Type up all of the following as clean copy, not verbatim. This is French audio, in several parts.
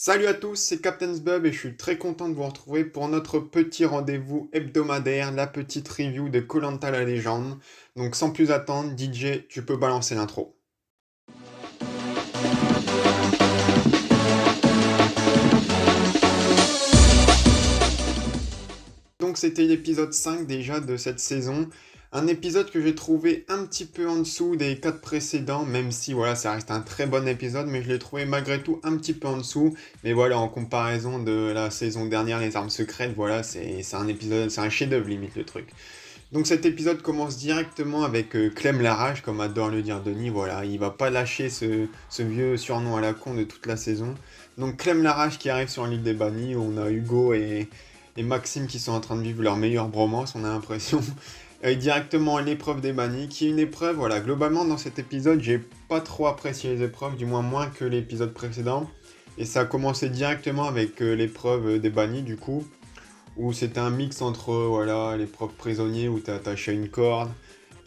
Salut à tous, c'est Captain Bub et je suis très content de vous retrouver pour notre petit rendez-vous hebdomadaire, la petite review de koh la légende. Donc sans plus attendre, DJ, tu peux balancer l'intro. Donc c'était l'épisode 5 déjà de cette saison. Un épisode que j'ai trouvé un petit peu en dessous des 4 précédents, même si voilà, ça reste un très bon épisode, mais je l'ai trouvé malgré tout un petit peu en dessous. Mais voilà, en comparaison de la saison dernière, Les Armes Secrètes, voilà, c'est un épisode, c'est un chef-d'œuvre limite le truc. Donc cet épisode commence directement avec Clem Larrache, comme adore le dire Denis, voilà, il va pas lâcher ce vieux surnom à la con de toute la saison. Donc Clem Larrache qui arrive sur l'île des bannis, où on a Hugo et Maxime qui sont en train de vivre leur meilleure bromance, on a l'impression. Et directement à l'épreuve des bannis, qui est une épreuve, voilà, globalement dans cet épisode, j'ai pas trop apprécié les épreuves, du moins que l'épisode précédent. Et ça a commencé directement avec l'épreuve des bannis, du coup où c'était un mix entre voilà, l'épreuve prisonnier où t'es attaché à une corde,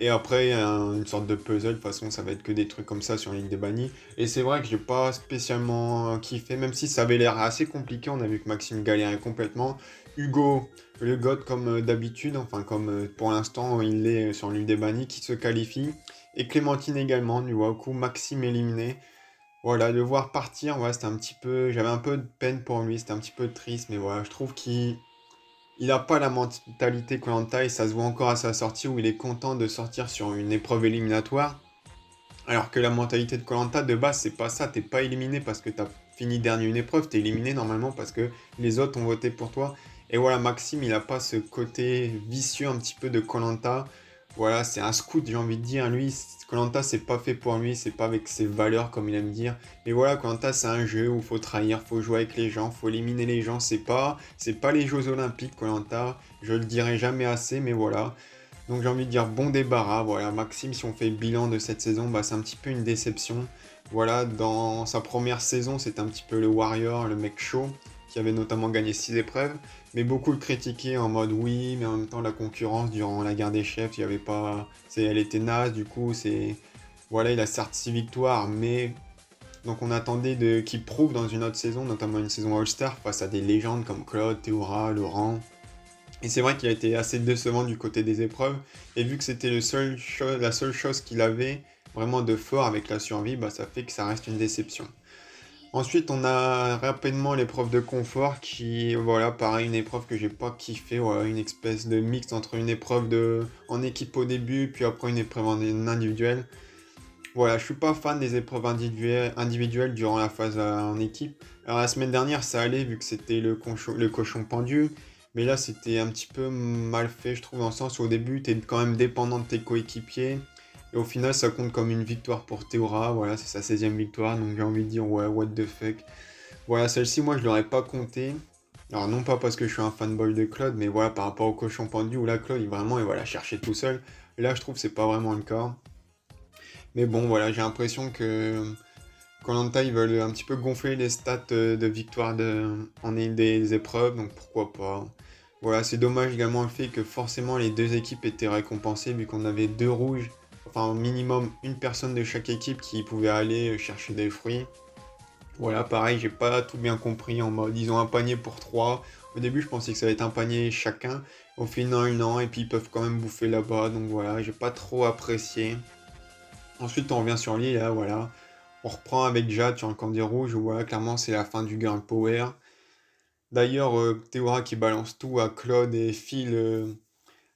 et après une sorte de puzzle, de toute façon ça va être que des trucs comme ça sur l'île des bannis. Et c'est vrai que j'ai pas spécialement kiffé, même si ça avait l'air assez compliqué, on a vu que Maxime galérait complètement. Hugo, le god comme d'habitude, enfin comme pour l'instant il est sur l'île des bannis, qui se qualifie. Et Clémentine également, du coup Maxime éliminé. Voilà, le voir partir, ouais, c'était un petit peu. J'avais un peu de peine pour lui, c'était un petit peu triste, mais voilà, je trouve qu'il n'a pas la mentalité koh et ça se voit encore à sa sortie où il est content de sortir sur une épreuve éliminatoire. Alors que la mentalité de koh de base, c'est pas ça. T'es pas éliminé parce que t'as fini dernier une épreuve, t'es éliminé normalement parce que les autres ont voté pour toi. Et voilà, Maxime, il a pas ce côté vicieux un petit peu de koh. Voilà, c'est un scout, j'ai envie de dire. Lui, koh c'est pas fait pour lui, c'est pas avec ses valeurs, comme il aime dire. Mais voilà, koh c'est un jeu où faut trahir, faut jouer avec les gens, faut éliminer les gens. C'est pas les Jeux Olympiques, koh. Je le dirai jamais assez, mais voilà. Donc j'ai envie de dire bon débarras. Voilà, Maxime, si on fait le bilan de cette saison, bah, c'est un petit peu une déception. Voilà, dans sa première saison, c'était un petit peu le Warrior, le mec chaud, qui avait notamment gagné 6 épreuves. Mais beaucoup le critiquaient en mode oui, mais en même temps la concurrence durant la guerre des chefs, il y avait pas. Elle était naze, du coup, c'est. Voilà, il a certes 6 victoires, mais. Donc on attendait qu'il prouve dans une autre saison, notamment une saison All-Star, face à des légendes comme Claude, Théora, Laurent. Et c'est vrai qu'il a été assez décevant du côté des épreuves. Et vu que c'était la seule chose qu'il avait vraiment de fort avec la survie, bah, ça fait que ça reste une déception. Ensuite, on a rapidement l'épreuve de confort qui, voilà, pareil, une épreuve que j'ai pas kiffé, voilà, une espèce de mix entre une épreuve en équipe au début, puis après une épreuve en individuelle. Voilà, je suis pas fan des épreuves individuelles durant la phase en équipe. Alors la semaine dernière, ça allait vu que c'était le cochon pendu, mais là c'était un petit peu mal fait, je trouve, dans le sens où au début, tu es quand même dépendant de tes coéquipiers, et au final, ça compte comme une victoire pour Théora, voilà, c'est sa 16e victoire, donc j'ai envie de dire, ouais, what the fuck. Voilà, celle-ci, moi, je l'aurais pas compté. Alors non pas parce que je suis un fanboy de Claude, mais voilà, par rapport au cochon pendu, où là, Claude, il va la chercher tout seul. Et là, je trouve que c'est pas vraiment le cas. Mais bon, voilà, j'ai l'impression que koh ils veulent un petit peu gonfler les stats de victoire des épreuves, donc pourquoi pas. Voilà, c'est dommage également le fait que forcément les deux équipes étaient récompensées, vu qu'on avait deux rouges, enfin au minimum une personne de chaque équipe qui pouvait aller chercher des fruits. Voilà, pareil, j'ai pas tout bien compris en mode ils ont un panier pour trois. Au début, je pensais que ça allait être un panier chacun. Au final, non, et puis ils peuvent quand même bouffer là-bas, donc voilà, j'ai pas trop apprécié. Ensuite, on revient sur l'île, là, voilà. On reprend avec Jade sur un Candy Rouge, où voilà, clairement, c'est la fin du Girl Power. D'ailleurs, Théora qui balance tout à Claude et Phil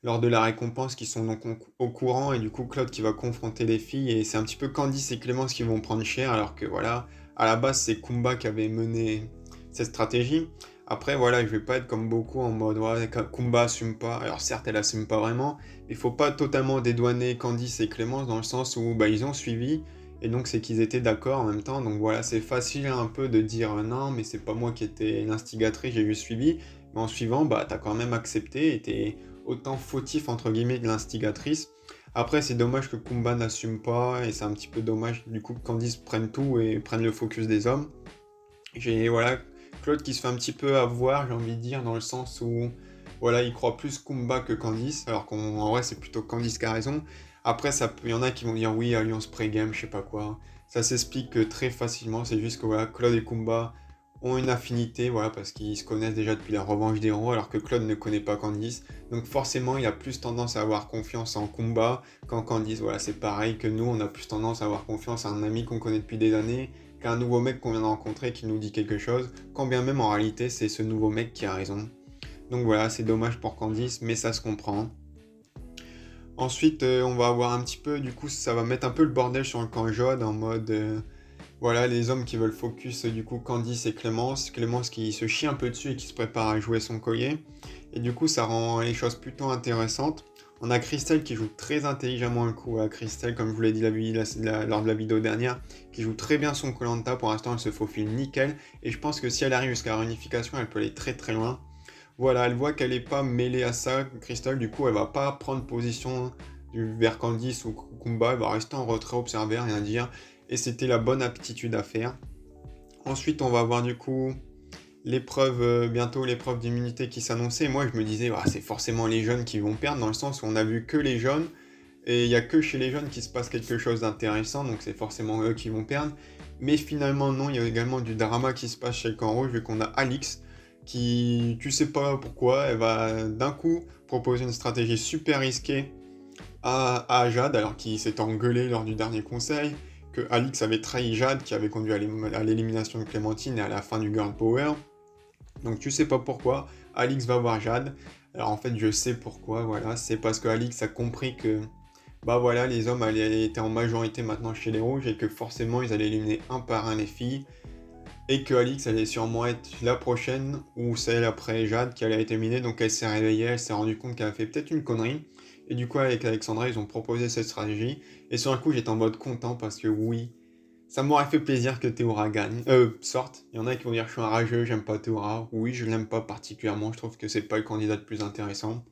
lors de la récompense, qui sont donc au courant, et du coup, Claude qui va confronter les filles, et c'est un petit peu Candice et Clémence qui vont prendre cher, alors que voilà, à la base, c'est Kumba qui avait mené cette stratégie. Après, voilà, je vais pas être comme beaucoup en mode, ouais, Kumba assume pas. Alors certes, elle assume pas vraiment, il faut pas totalement dédouaner Candice et Clémence dans le sens où bah, ils ont suivi et donc c'est qu'ils étaient d'accord en même temps. Donc voilà, c'est facile un peu de dire non, mais c'est pas moi qui étais l'instigatrice, j'ai juste suivi. Mais en suivant, bah t'as quand même accepté et t'es autant fautif entre guillemets que l'instigatrice. Après, c'est dommage que Kumba n'assume pas et c'est un petit peu dommage du coup que Candice prenne tout et prenne le focus des hommes. J'ai voilà, Claude qui se fait un petit peu avoir, j'ai envie de dire, dans le sens où voilà, il croit plus Kumba que Candice, alors qu'en vrai c'est plutôt Candice qui a raison. Après, il y en a qui vont dire oui, alliance pré-game, je sais pas quoi. Ça s'explique très facilement, c'est juste que voilà, Claude et Kumba ont une affinité, voilà, parce qu'ils se connaissent déjà depuis la revanche des héros, alors que Claude ne connaît pas Candice. Donc forcément, il a plus tendance à avoir confiance en Kumba qu'en Candice. Voilà, c'est pareil que nous, on a plus tendance à avoir confiance à un ami qu'on connaît depuis des années qu'un nouveau mec qu'on vient de rencontrer qui nous dit quelque chose, quand bien même en réalité, c'est ce nouveau mec qui a raison. Donc voilà, c'est dommage pour Candice, mais ça se comprend. Ensuite, on va avoir un petit peu, du coup, ça va mettre un peu le bordel sur le camp Jode en mode, voilà, les hommes qui veulent focus, du coup, Candice et Clémence. Clémence qui se chie un peu dessus et qui se prépare à jouer son collier. Et du coup, ça rend les choses plutôt intéressantes. On a Christelle qui joue très intelligemment le coup. Christelle, comme je vous l'ai dit lors de la vidéo dernière, qui joue très bien son koh. Pour l'instant, elle se faufile nickel. Et je pense que si elle arrive jusqu'à la réunification, elle peut aller très très loin. Voilà, elle voit qu'elle n'est pas mêlée à ça, Crystal, du coup elle va pas prendre position vers Candice ou Kumba, elle va rester en retrait, observer, rien dire, et c'était la bonne aptitude à faire. Ensuite on va avoir du coup l'épreuve, bientôt l'épreuve d'immunité qui s'annonçait, moi je me disais, ah, c'est forcément les jeunes qui vont perdre, dans le sens où on a vu que les jeunes, et il n'y a que chez les jeunes qu'il se passe quelque chose d'intéressant, donc c'est forcément eux qui vont perdre. Mais finalement non, il y a également du drama qui se passe chez le camp rouge, vu qu'on a Alix, qui, tu sais pas pourquoi, elle va d'un coup proposer une stratégie super risquée à Jade, alors qu'il s'est engueulé lors du dernier conseil, que Alix avait trahi Jade, qui avait conduit à l'élimination de Clémentine et à la fin du Girl Power. Donc tu sais pas pourquoi, Alix va voir Jade. Alors en fait je sais pourquoi, voilà, c'est parce que Alix a compris que bah voilà, les hommes étaient en majorité maintenant chez les rouges et que forcément ils allaient éliminer un par un les filles et que Alix allait sûrement être la prochaine ou celle après Jade qui allait être éliminée. Donc elle s'est réveillée, elle s'est rendue compte qu'elle a fait peut-être une connerie. Et du coup avec Alexandra ils ont proposé cette stratégie. Et sur un coup j'étais en mode content parce que oui, ça m'aurait fait plaisir que Théora gagne, sorte. Il y en a qui vont dire que je suis un rageux, j'aime pas Théora. Oui, je l'aime pas particulièrement, je trouve que c'est pas le candidat le plus intéressant.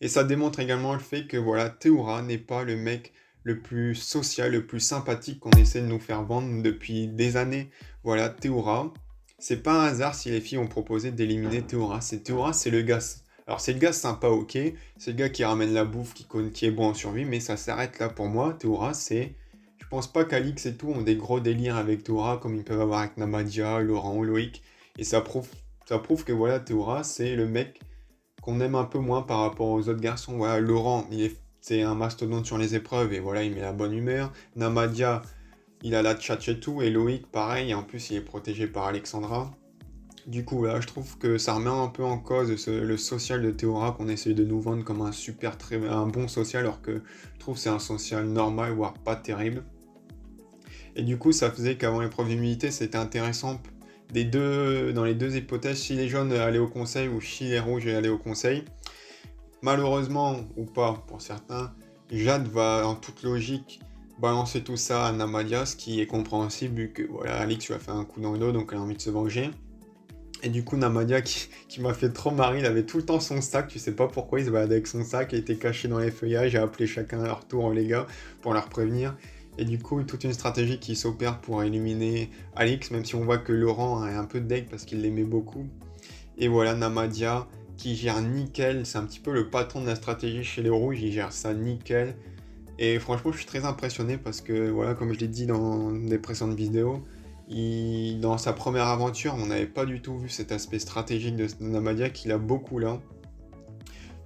Et ça démontre également le fait que voilà, Théora n'est pas le mec le plus social, le plus sympathique qu'on essaie de nous faire vendre depuis des années. Voilà, Théora, c'est pas un hasard si les filles ont proposé d'éliminer Théora. Théora, c'est le gars. Alors c'est le gars sympa, ok, c'est le gars qui ramène la bouffe, qui est bon en survie, mais ça s'arrête là pour moi. Théora, c'est... Je pense pas qu'Alix et tout ont des gros délires avec Théora comme ils peuvent avoir avec Namadia, Laurent ou Loïc. Et ça prouve que voilà, Théora, c'est le mec qu'on aime un peu moins par rapport aux autres garçons. Voilà, Laurent, c'est un mastodonte sur les épreuves et voilà, il met la bonne humeur. Namadia, il a la tchatch et tout. Et Loïc, pareil, et en plus, il est protégé par Alexandra. Du coup, là, je trouve que ça remet un peu en cause le social de Théora qu'on essaye de nous vendre comme un bon social, alors que je trouve que c'est un social normal, voire pas terrible. Et du coup, ça faisait qu'avant l'épreuve d'humilité, c'était intéressant dans les deux hypothèses, si les jaunes allaient au conseil ou si les rouges allaient au conseil. Malheureusement, ou pas pour certains, Jade va en toute logique balancer tout ça à Namadia, ce qui est compréhensible vu que voilà, Alix lui a fait un coup dans le dos, donc elle a envie de se venger. Et du coup, Namadia, qui m'a fait trop marrer, il avait tout le temps son sac, tu sais pas pourquoi, il se baladait avec son sac, il était caché dans les feuillages, et a appelé chacun à leur tour les gars pour leur prévenir. Et du coup, toute une stratégie qui s'opère pour éliminer Alix, même si on voit que Laurent est un peu deg parce qu'il l'aimait beaucoup. Et voilà, Namadia qui gère nickel, c'est un petit peu le patron de la stratégie chez les rouges, il gère ça nickel. Et franchement, je suis très impressionné parce que, voilà, comme je l'ai dit dans des précédentes vidéos, dans sa première aventure, on n'avait pas du tout vu cet aspect stratégique de Namadia qu'il a beaucoup là.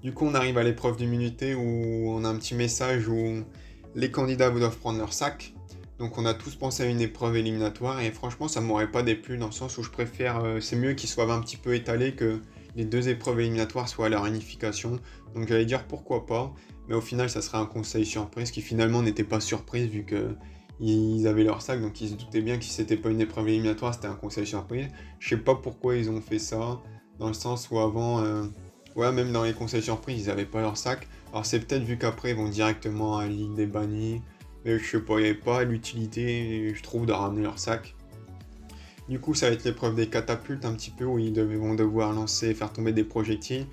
Du coup, on arrive à l'épreuve d'immunité où on a un petit message où les candidats doivent prendre leur sac. Donc on a tous pensé à une épreuve éliminatoire et franchement ça m'aurait pas déplu dans le sens où je préfère, c'est mieux qu'ils soient un petit peu étalés que les deux épreuves éliminatoires soient à la réunification. Donc j'allais dire pourquoi pas, mais au final ça serait un conseil surprise qui finalement n'était pas surprise vu que ils avaient leur sac, donc ils se doutaient bien que si c'était pas une épreuve éliminatoire c'était un conseil surprise. Je sais pas pourquoi ils ont fait ça, dans le sens où avant, ouais, même dans les conseils surprises ils avaient pas leur sac. Alors c'est peut-être vu qu'après ils vont directement à la Ligue des bannis. Mais je sais pas, il n'y avait pas l'utilité, je trouve, de ramener leur sac. Du coup, ça va être l'épreuve des catapultes un petit peu, où ils vont devoir lancer, faire tomber des projectiles.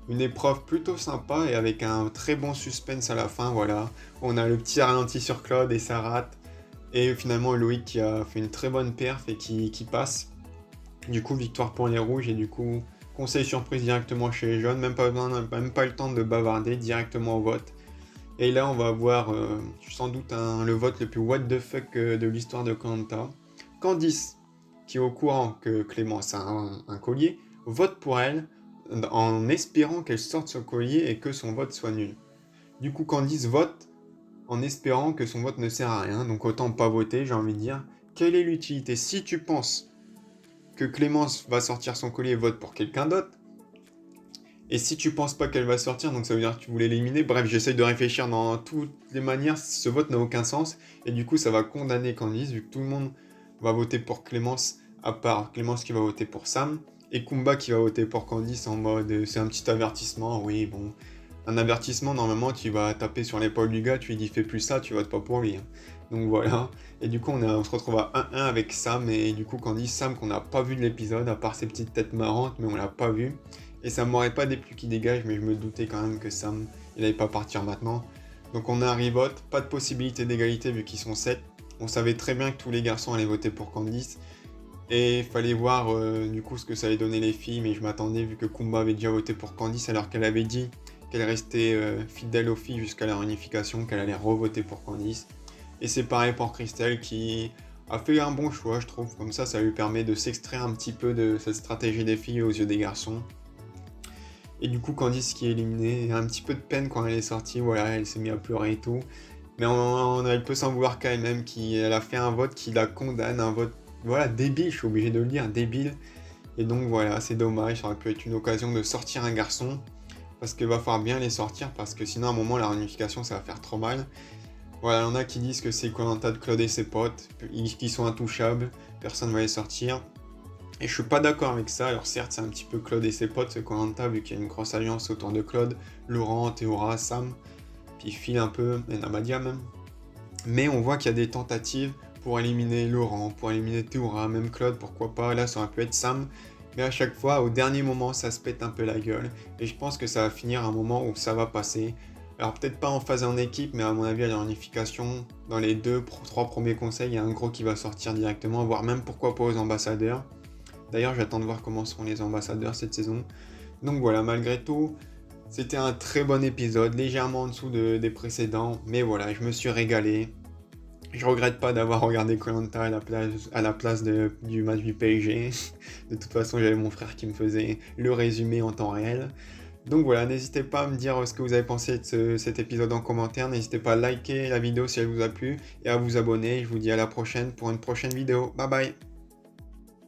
Une épreuve plutôt sympa et avec un très bon suspense à la fin, voilà. On a le petit ralenti sur Claude et ça rate. Et finalement, Loïc qui a fait une très bonne perf et qui passe. Du coup, victoire pour les rouges et du coup, conseil surprise directement chez les jaunes. Même pas le temps de bavarder, directement au vote. Et là, on va avoir sans doute le vote le plus what the fuck de l'histoire de Koh-Lanta. Candice, qui est au courant que Clémence a un collier, vote pour elle en espérant qu'elle sorte son collier et que son vote soit nul. Du coup, Candice vote en espérant que son vote ne sert à rien, donc autant pas voter, j'ai envie de dire. Quelle est l'utilité? Si tu penses que Clémence va sortir son collier, vote pour quelqu'un d'autre. Et si tu penses pas qu'elle va sortir, donc ça veut dire que tu voulais l'éliminer. Bref, j'essaye de réfléchir dans toutes les manières, ce vote n'a aucun sens. Et du coup, ça va condamner Candice, vu que tout le monde va voter pour Clémence, à part Clémence qui va voter pour Sam. Et Kumba qui va voter pour Candice en mode c'est un petit avertissement, oui, bon. Un avertissement, normalement, tu vas taper sur l'épaule du gars, tu lui dis fais plus ça, tu votes pas pour lui. Hein. Donc voilà. Et du coup, on se retrouve à 1-1 avec Sam. Et du coup, Candice, Sam, qu'on n'a pas vu de l'épisode, à part ses petites têtes marrantes, mais on l'a pas vu. Et ça m'aurait pas déplu qu'il dégage, mais je me doutais quand même que Sam, il allait pas partir maintenant. Donc on a un revote, pas de possibilité d'égalité vu qu'ils sont 7. On savait très bien que tous les garçons allaient voter pour Candice. Et il fallait voir du coup ce que ça allait donner les filles, mais je m'attendais vu que Kumba avait déjà voté pour Candice alors qu'elle avait dit qu'elle restait fidèle aux filles jusqu'à la réunification, qu'elle allait revoter pour Candice. Et c'est pareil pour Christelle qui a fait un bon choix, je trouve. Comme ça lui permet de s'extraire un petit peu de cette stratégie des filles aux yeux des garçons. Et du coup, Candice qui est éliminée, un petit peu de peine quand elle est sortie, voilà, elle s'est mise à pleurer et tout. Mais elle peut s'en vouloir quand même, elle a fait un vote qui la condamne, un vote, voilà, débile, je suis obligé de le dire, débile. Et donc voilà, c'est dommage, ça aurait pu être une occasion de sortir un garçon, parce qu'il va falloir bien les sortir, parce que sinon à un moment la réunification ça va faire trop mal. Voilà, il y en a qui disent que c'est Koh-Lanta de Claude et ses potes, qui sont intouchables, personne ne va les sortir. Et je suis pas d'accord avec ça, alors certes c'est un petit peu Claude et ses potes ce Koh-Lanta vu qu'il y a une grosse alliance autour de Claude, Laurent, Théora, Sam, puis Phil un peu, et Namadia même. Mais on voit qu'il y a des tentatives pour éliminer Laurent, pour éliminer Théora, même Claude, pourquoi pas, là ça aurait pu être Sam. Mais à chaque fois, au dernier moment, ça se pète un peu la gueule. Et je pense que ça va finir à un moment où ça va passer. Alors peut-être pas en phase en équipe, mais à mon avis à la réunification, dans les 2-3 premiers conseils, il y a un gros qui va sortir directement, voire même pourquoi pas aux ambassadeurs. D'ailleurs, j'attends de voir comment seront les ambassadeurs cette saison. Donc voilà, malgré tout, c'était un très bon épisode, légèrement en dessous des précédents, mais voilà, je me suis régalé. Je regrette pas d'avoir regardé Koh-Lanta à la place du match du PSG. De toute façon, j'avais mon frère qui me faisait le résumé en temps réel. Donc voilà, n'hésitez pas à me dire ce que vous avez pensé de cet épisode en commentaire. N'hésitez pas à liker la vidéo si elle vous a plu et à vous abonner. Je vous dis à la prochaine pour une prochaine vidéo. Bye bye!